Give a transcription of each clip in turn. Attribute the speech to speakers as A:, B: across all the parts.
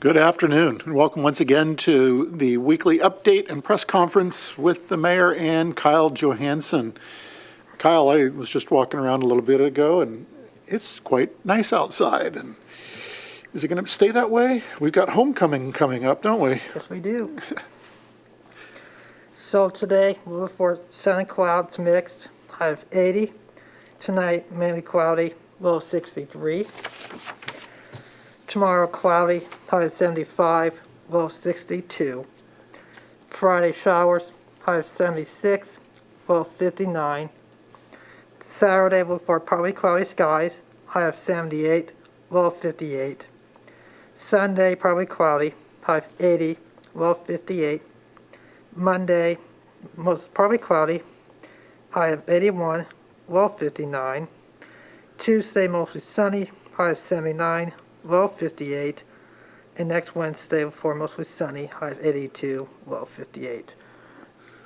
A: Good afternoon, and welcome once again to the weekly update and press conference with the mayor and Kyle Johansson. Kyle, I was just walking around a little bit ago, and it's quite nice outside. And is it going to stay that way? We've got homecoming coming up, don't we?
B: Yes, we do. So today, we look for sun and clouds mixed. High of 80. Tonight, mainly cloudy, low 63. Tomorrow, cloudy, high of 75, low 62. Friday, showers, high of 76, low 59. Saturday, look for partly cloudy skies, high of 78, low 58. Sunday, partly cloudy, high of 80, low 58. Monday, most partly cloudy, high of 81, low 59. Tuesday, mostly sunny, high of 79, low 58. And next Wednesday, for mostly sunny, high of 82, low 58.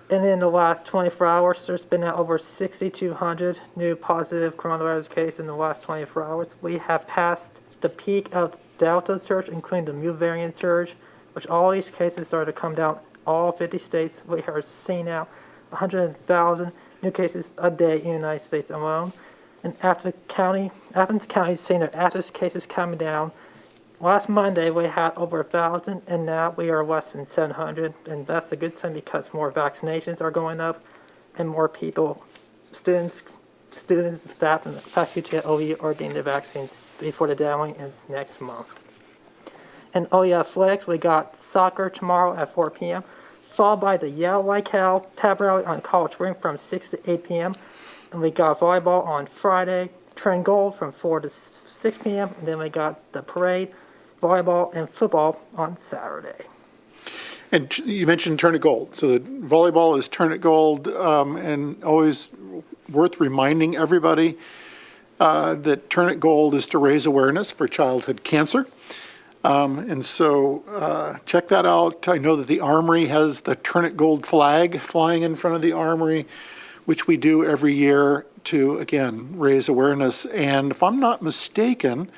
B: And in the last 24 hours, there's been over 6,200 new positive coronavirus cases in the last 24 hours. We have passed the peak of Delta surge, including the Mu variant surge, which all these cases started to come down all 50 states. We are seeing now 100,000 new cases a day in the United States alone. And Athens County is seeing their active cases coming down. Last Monday we had over 1,000, and now we are less than 700. And that's a good sign because more vaccinations are going up, and more people, students, staff, and faculty at OU are getting the vaccines before the deadline is next month. And OU athletics, we got soccer tomorrow at 4 p.m. followed by the Yale Like Hell pep rally on College Green from 6 to 8 p.m. And we got volleyball on Friday, Trent Gold from 4 to 6 p.m. And then we got the parade, volleyball, and football on Saturday.
A: And you mentioned Turn It Gold. So the volleyball is Turn It Gold, and always worth reminding everybody that Turn It Gold is to raise awareness for childhood cancer. And so check that out. I know that the Armory has the Turn It Gold flag flying in front of the Armory, which we do every year to, again, raise awareness. And if I'm not mistaken,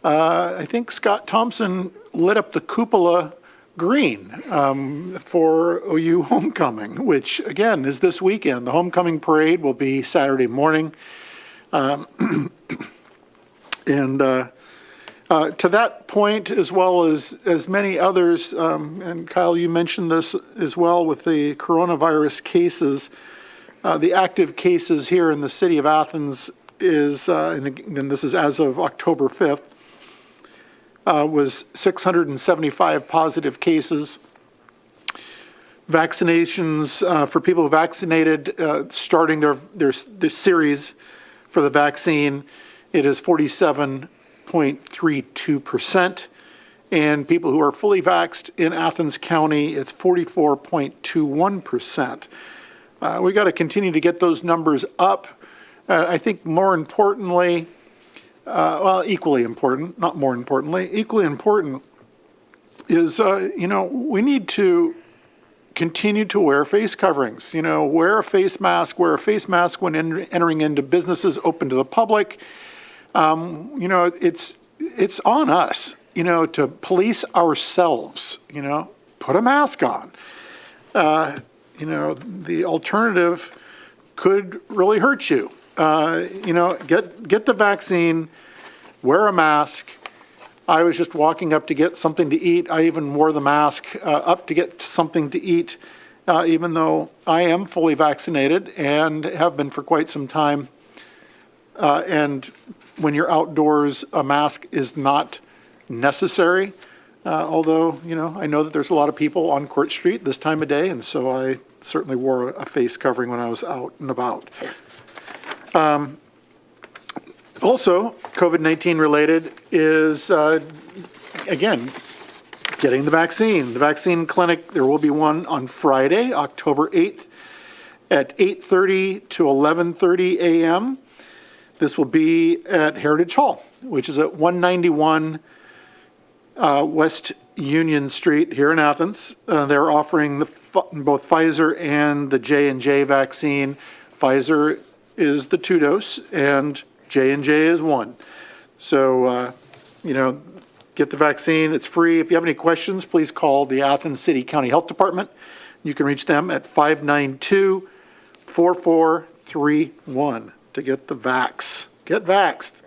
A: I think Scott Thompson lit up the cupola green for OU homecoming, which, again, is this weekend. The homecoming parade will be Saturday morning. And to that point, as well as many others, and Kyle, you mentioned this as well with the coronavirus cases, the active cases here in the city of Athens is, and this is as of October 5th, was 675 positive cases. Vaccinations for people vaccinated, starting their series for the vaccine, it is 47.32%. And people who are fully vaxxed in Athens County, it's 44.21%. We got to continue to get those numbers up. I think more importantly, equally important, not more importantly, equally important is, we need to continue to wear face coverings. Wear a face mask when entering into businesses open to the public. It's on us, to police ourselves, put a mask on. The alternative could really hurt you. Get the vaccine, wear a mask. I was just walking up to get something to eat. I even wore the mask up to get something to eat, even though I am fully vaccinated and have been for quite some time. And when you're outdoors, a mask is not necessary. Although, I know that there's a lot of people on Court Street this time of day, and so I certainly wore a face covering when I was out and about. Also, COVID-19 related is, again, getting the vaccine. The vaccine clinic, there will be one on Friday, October 8th at 8:30 to 11:30 a.m. This will be at Heritage Hall, which is at 191 West Union Street here in Athens. They're offering both Pfizer and the J&J vaccine. Pfizer is the 2-dose and J&J is 1. So, Get the vaccine. It's free. If you have any questions, please call the Athens City County Health Department. You can reach them at 592-4431 to get the vax. Get vaxxed.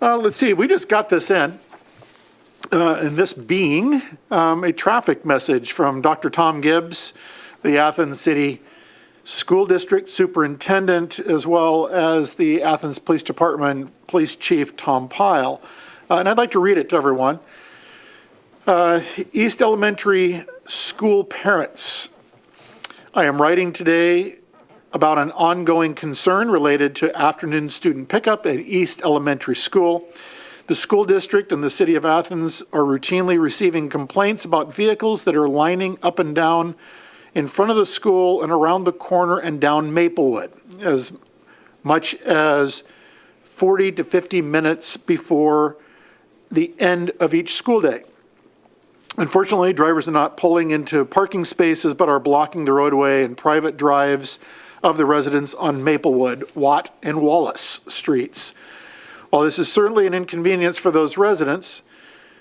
A: Let's see, we just got this in. And this being a traffic message from Dr. Tom Gibbs, the Athens City School District Superintendent, as well as the Athens Police Department Police Chief Tom Pyle. And I'd like to read it to everyone. East Elementary School parents, I am writing today about an ongoing concern related to afternoon student pickup at East Elementary School. The school district and the city of Athens are routinely receiving complaints about vehicles that are lining up and down in front of the school and around the corner and down Maplewood, as much as 40 to 50 minutes before the end of each school day. Unfortunately, drivers are not pulling into parking spaces but are blocking the roadway and private drives of the residents on Maplewood, Watt, and Wallace streets. While this is certainly an inconvenience for those residents,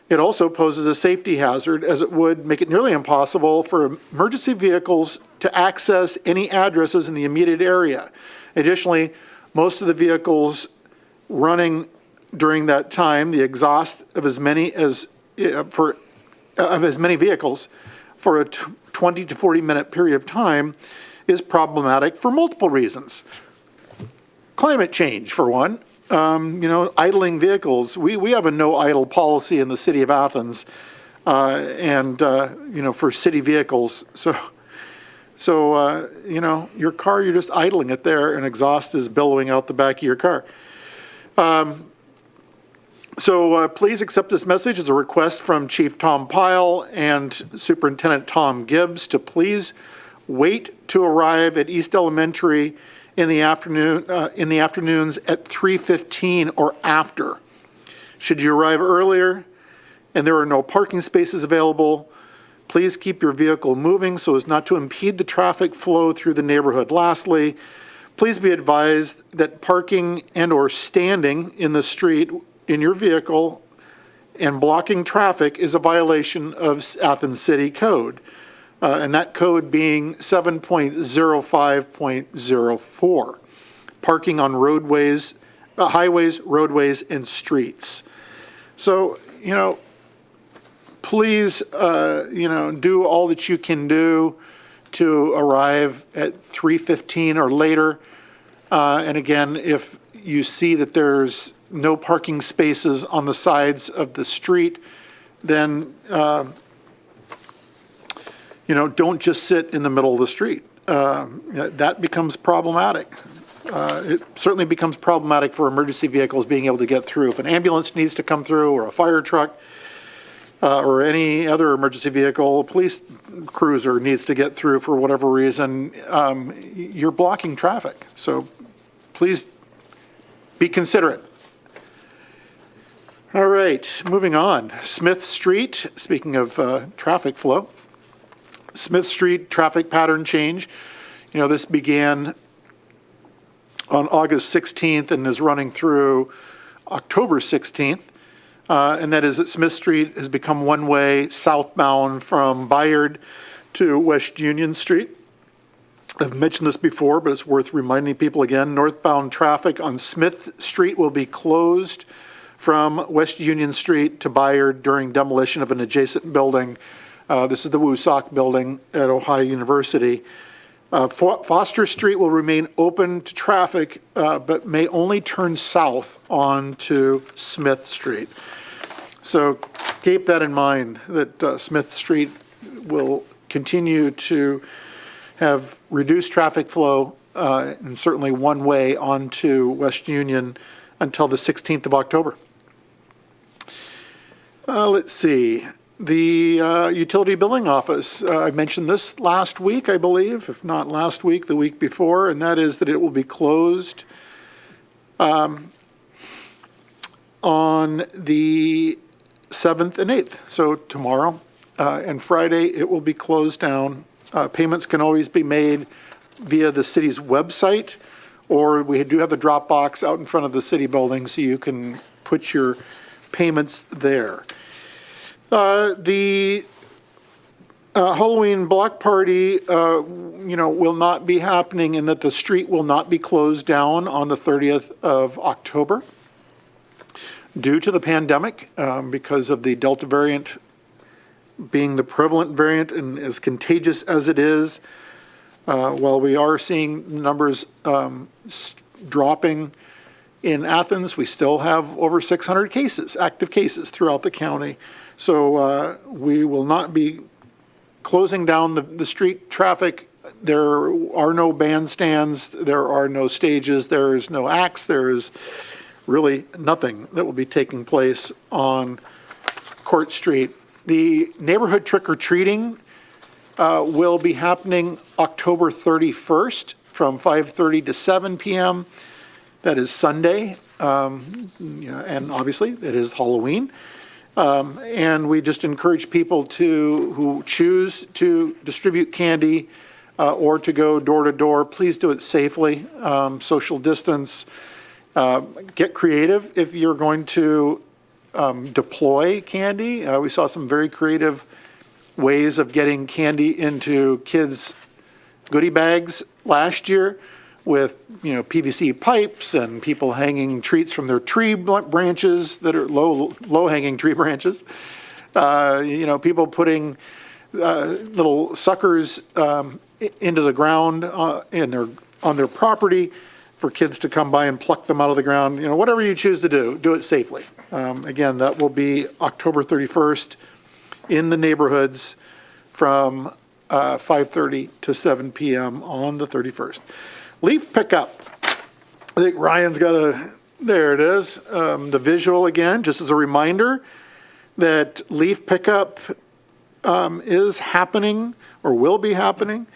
A: it also poses a safety hazard, as it would make it nearly impossible for emergency vehicles to access any addresses in the immediate area. Additionally, most of the vehicles running during that time, the exhaust of as many vehicles for a 20 to 40 minute period of time is problematic for multiple reasons. Climate change, for one. Idling vehicles. We have a no idle policy in the city of Athens, for city vehicles. So your car, you're just idling it there, and exhaust is billowing out the back of your car. Please accept this message as a request from Chief Tom Pyle and Superintendent Tom Gibbs to please wait to arrive at East Elementary in the afternoons at 3:15 or after. Should you arrive earlier and there are no parking spaces available, please keep your vehicle moving so as not to impede the traffic flow through the neighborhood. Lastly, please be advised that parking and or standing in the street in your vehicle and blocking traffic is a violation of Athens City Code. And that code being 7.05.04, parking on roadways, highways, roadways, and streets. So, please, do all that you can do to arrive at 3:15 or later. And again, if you see that there's no parking spaces on the sides of the street, then don't just sit in the middle of the street. That becomes problematic. It certainly becomes problematic for emergency vehicles being able to get through. If an ambulance needs to come through, or a fire truck, or any other emergency vehicle, a police cruiser needs to get through for whatever reason, you're blocking traffic. So please be considerate. All right, moving on. Smith Street, speaking of traffic flow. Smith Street traffic pattern change. This began on August 16th and is running through October 16th. And that is that Smith Street has become one-way southbound from Bayard to West Union Street. I've mentioned this before, but it's worth reminding people again. Northbound traffic on Smith Street will be closed from West Union Street to Bayard during demolition of an adjacent building. This is the Woosok building at Ohio University. Foster Street will remain open to traffic, but may only turn south onto Smith Street. So keep that in mind, that Smith Street will continue to have reduced traffic flow, and certainly one way onto West Union until the 16th of October. Let's see. The utility billing office, I mentioned this last week, I believe, if not last week, the week before, and that is that it will be closed on the 7th and 8th. So tomorrow and Friday, it will be closed down. Payments can always be made via the city's website, or we do have the drop box out in front of the city building, so you can put your payments there. The Halloween block party, will not be happening in that the street will not be closed down on the 30th of October due to the pandemic, because of the Delta variant being the prevalent variant and as contagious as it is. While we are seeing numbers dropping in Athens, we still have over 600 cases, active cases throughout the county. So we will not be closing down the street traffic. There are no bandstands, there are no stages, there is no acts, there is really nothing that will be taking place on Court Street. The neighborhood trick-or-treating will be happening October 31st from 5:30 to 7 p.m. That is Sunday, and obviously it is Halloween. And we just encourage people who choose to distribute candy or to go door to door, please do it safely, social distance. Get creative if you're going to deploy candy. We saw some very creative ways of getting candy into kids' goodie bags last year with, PVC pipes and people hanging treats from their tree branches that are low-hanging tree branches. People putting little suckers into the ground on their property for kids to come by and pluck them out of the ground. Whatever you choose to do it safely. Again, that will be October 31st in the neighborhoods from 5:30 to 7 p.m. on the 31st. Leaf pickup. I think Ryan's there it is. The visual again, just as a reminder that leaf pickup is happening or will be happening.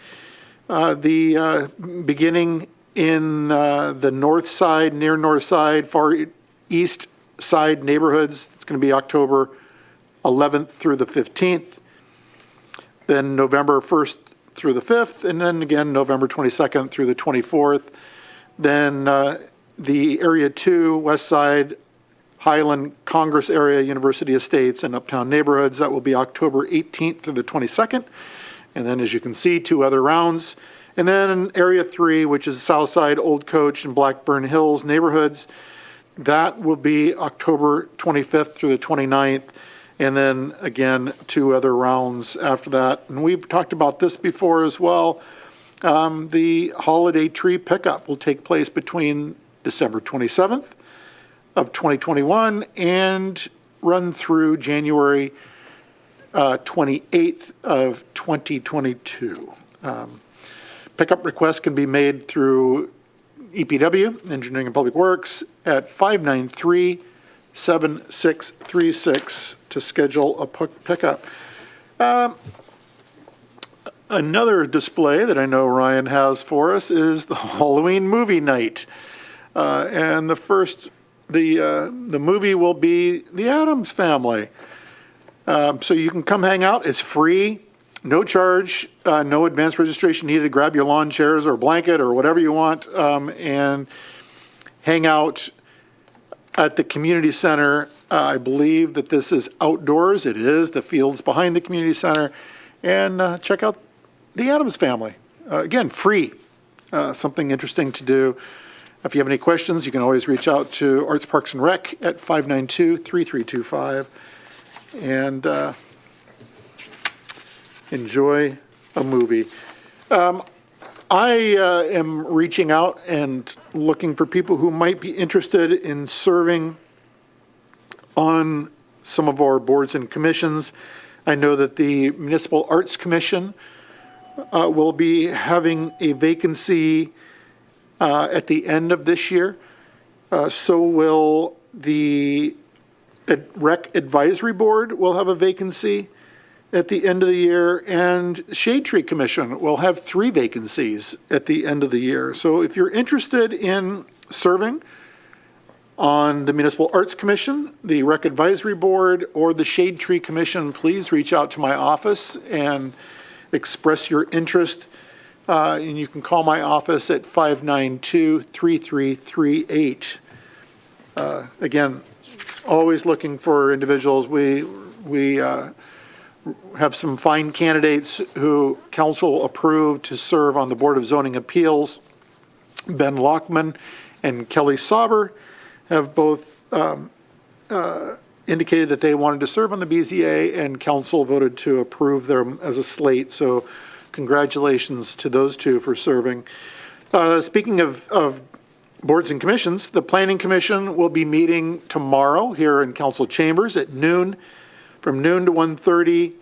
A: Beginning in the north side, near north side, far east side neighborhoods. It's going to be October 11th through the 15th. Then November 1st through the 5th, and then again November 22nd through the 24th. Then the Area 2, West Side, Highland, Congress area, University Estates, and Uptown neighborhoods. That will be October 18th through the 22nd. And then, as you can see, 2 other rounds. And then in Area 3, which is South Side, Old Coach, and Blackburn Hills neighborhoods, that will be October 25th through the 29th. And then, again, 2 other rounds after that. And we've talked about this before as well. The holiday tree pickup will take place between December 27th of 2021 and run through January 28th of 2022. Pickup requests can be made through EPW, Engineering and Public Works, at 593-7636 to schedule a pickup. Another display that I know Ryan has for us is the Halloween movie night. And the movie will be The Addams Family. So you can come hang out. It's free, no charge, no advanced registration needed. Grab your lawn chairs or a blanket or whatever you want, and hang out at the community center. I believe that this is outdoors. It is. The field's behind the community center. And check out The Addams Family. Again, free. Something interesting to do. If you have any questions, you can always reach out to Arts Parks and Rec at 592-3325 and enjoy a movie. I am reaching out and looking for people who might be interested in serving on some of our boards and commissions. I know that the Municipal Arts Commission will be having a vacancy at the end of this year. So will the Rec Advisory Board will have a vacancy at the end of the year, and Shade Tree Commission will have 3 vacancies at the end of the year. So if you're interested in serving on the Municipal Arts Commission, the Rec Advisory Board, or the Shade Tree Commission, please reach out to my office and express your interest. And you can call my office at 592-3338. Again, always looking for individuals. We have some fine candidates who council approved to serve on the Board of Zoning Appeals. Ben Lockman and Kelly Sauber have both indicated that they wanted to serve on the BZA, and council voted to approve them as a slate. So congratulations to those two for serving. Speaking of boards and commissions, the Planning Commission will be meeting tomorrow here in council chambers at noon, from noon to 1:30.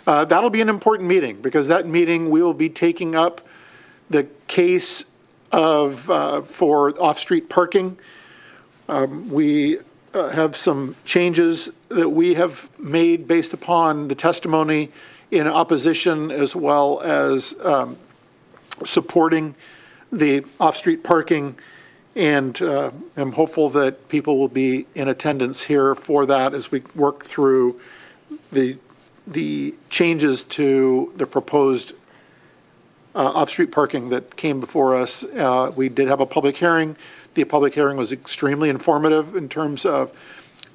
A: That'll be an important meeting, because that meeting we will be taking up the case for off-street parking. We have some changes that we have made based upon the testimony in opposition, as well as supporting the off-street parking. And I'm hopeful that people will be in attendance here for that as we work through the changes to the proposed off-street parking that came before us. We did have a public hearing. The public hearing was extremely informative in terms of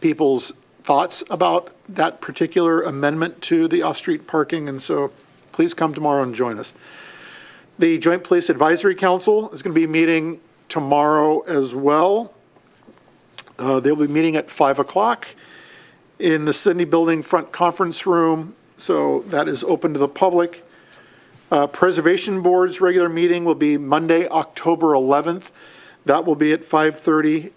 A: people's thoughts about that particular amendment to the off-street parking, and so please come tomorrow and join us. The Joint Police Advisory Council is going to be meeting tomorrow as well. They'll be meeting at 5 o'clock in the Sydney Building front conference room, so that is open to the public. Preservation Board's regular meeting will be Monday, October 11th. That will be at 5:30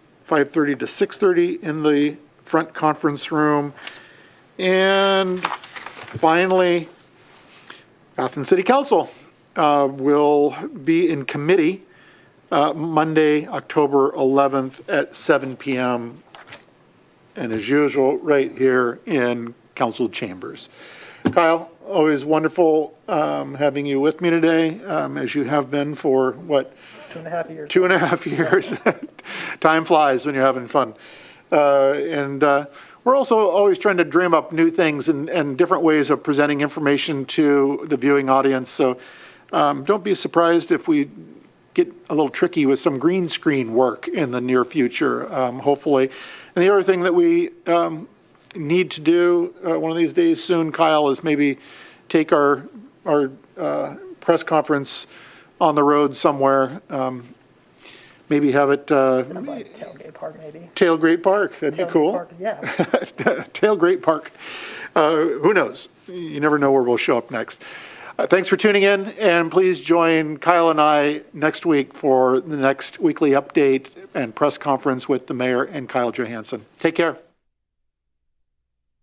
A: to 6:30 in the front conference room. And finally, Athens City Council will be in committee Monday, October 11th at 7 p.m. And as usual, right here in council chambers. Kyle, always wonderful having you with me today, as you have been for, what?
B: 2.5 years.
A: 2.5 years. Time flies when you're having fun. And we're also always trying to dream up new things and different ways of presenting information to the viewing audience. So don't be surprised if we get a little tricky with some green screen work in the near future, hopefully. And the other thing that we need to do one of these days soon, Kyle, is maybe take our press conference on the road somewhere. Maybe have it
B: Tailgate Park, maybe.
A: Tailgate Park. That'd be cool.
B: Park, yeah.
A: Tailgate Park. Who knows? You never know where we'll show up next. Thanks for tuning in, and please join Kyle and I next week for the next weekly update and press conference with the mayor and Kyle Johansson. Take care.